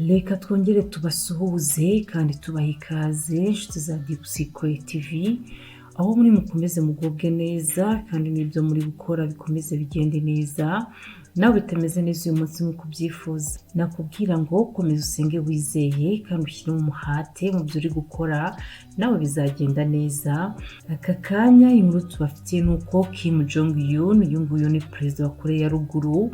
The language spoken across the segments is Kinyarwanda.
Reka twongere tubasuhuze kandi tubahe ikaze inshuti za Deep Secret TV, aho muri mukomeze mugubwe neza kandi n'ibyo muri gukora bikomeze bigende neza, nawe bitameze neza uyu munsi nk'uko ubyifuza. Nakubwira ngo komeza usenge wizeye kandi ushyire umuhate mu byo uri gukora, nawe bizagenda neza. Aka kanya inkuru tubafitiye nuko Kim Jong Un, uyu nguyu ni perezida wa Korea ya ruguru,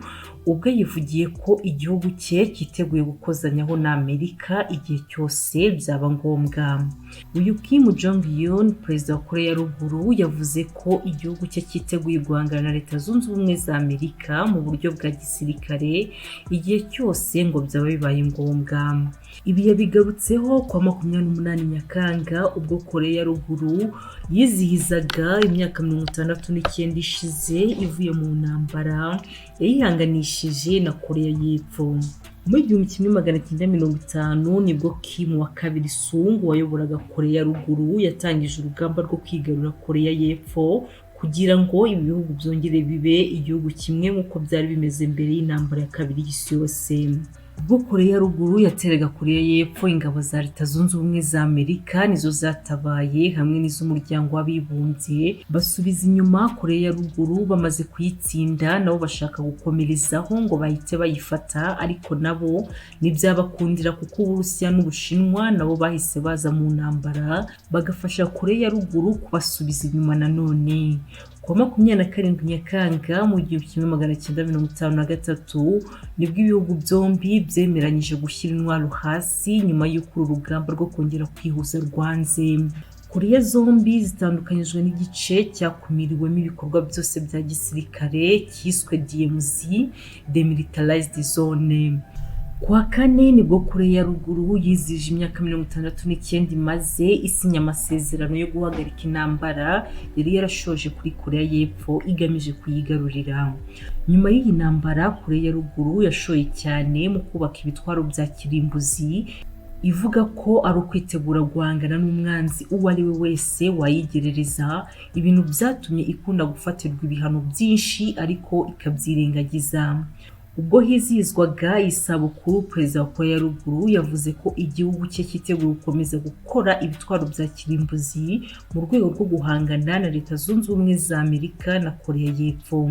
ubwo yivugiye ko igihugu cye cyiteguye gukozanyaho na Amerika igihe cyose byaba ngombwa. Uyu Kim Jong Un, perezida wa Korea ya ruguru, yavuze ko igihugu cye cyiteguye guhangana na Leta Zunze Ubumwe za Amerika mu buryo bwa gisirikare igihe cyose ngo byaba bibaye ngombwa. Ibi yabigarutseho kwa 28 Nyakanga ubwo Korea ya ruguru yizihizaga imyaka 69 ishize ivuye mu ntambara yayihanganishije na Korea y'Epfo. Muri 1950 nibwo Kim wa kabiri Sung wayoboraga Korea ya ruguru yatangije urugamba rwo kwigarura Korea y'Epfo kugira ngo ibi bihugu byongere bibe igihugu kimwe nk'uko byari bimeze mbere y'intambara ya kabiri y'isi yose. Ubwo Korea ya ruguru yateraga Korea y'Epfo, ingabo za Leta Zunze Ubumwe za Amerika nizo zatabaye hamwe n'iz'umuryango w'abibumbye basubiza inyuma Korea ya ruguru. Bamaze kuyitsinda nabo bashaka gukomerezaho ngo bahite bayifata, ariko nabo ntibyabakundira kuko Uburusiya n'Ubushinwa nabo bahise baza mu ntambara bagafasha Korea ya ruguru kubasubiza inyuma nanone. Ku 27 Nyakanga mu 1953 nibwo ibihugu byombi byemeranyije gushyira intwaro hasi nyuma y'uko urugamba rwo kongera kwihuza rwanze. Korea zombi zitandukanyijwe n'igice cyakumiriwemo ibikorwa byose bya gisirikare cyiswe DMZ, Demilitarized Zone. Kwa kane nibwo Korea ya ruguru yizije imyaka 69 imaze isinya amasezerano yo guhagarika intambara yari yarashoje kuri Korea y'Epfo igamije kuyigarurira. Nyuma y'iyi ntambara Korea ya ruguru yashoye cyane mu kubaka ibitwaro bya kirimbuzi, ivuga ko ari ukwitegura guhangana n'umwanzi uwo ari we wese wayigerereza, ibintu byatumye ikunda gufatirwa ibihano byinshi ariko ikabyirengagiza. Ubwo hizihizwaga isabukuru, perezida wa Korea ya ruguru yavuze ko igihugu cye cyiteguye gukomeza gukora ibitwaro bya kirimbuzi mu rwego rwo guhangana na Leta Zunze Ubumwe za Amerika na Korea y'Epfo.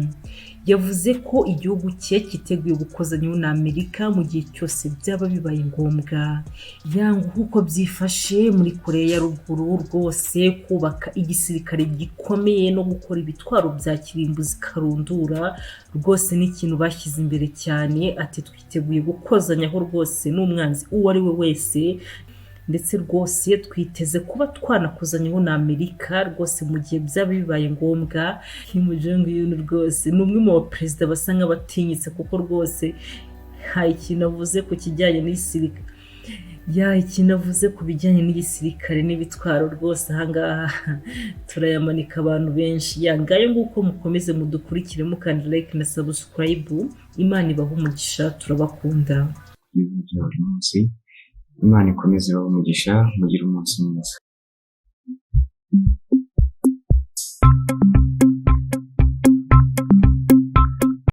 Yavuze ko igihugu cye cyiteguye gukozanyaho na Amerika mu gihe cyose byaba bibaye ngombwa. Yanga uko byifashe muri Korea ya ruguru rwose, kubaka igisirikare gikomeye no gukora ibitwaro bya kirimbuzi karundura rwose ni ikintu bashyize imbere cyane. Ati twiteguye gukozanyaho rwose n'umwanzi uwo ari we wese, ndetse rwose twiteze kuba twanakozanyaho na Amerika rwose mu gihe byaba bibaye ngombwa. Kim Jong Un rwose ni umwe mu baperezida basa nk'abatinyitse kuko rwose ikintu avuze ku kijyanye n'igisirikare ikintu avuze ku bijyanye n'igisirikare n'ibitwaro rwose ahangaha turayamanika abantu benshi. Yangaye nguko mukomeze mudukurikiremo kandi like na subscribe. Imana ibahe umugisha, turabakunda. Imana ikomeze ibahe umugisha, mugire umunsi mwiza.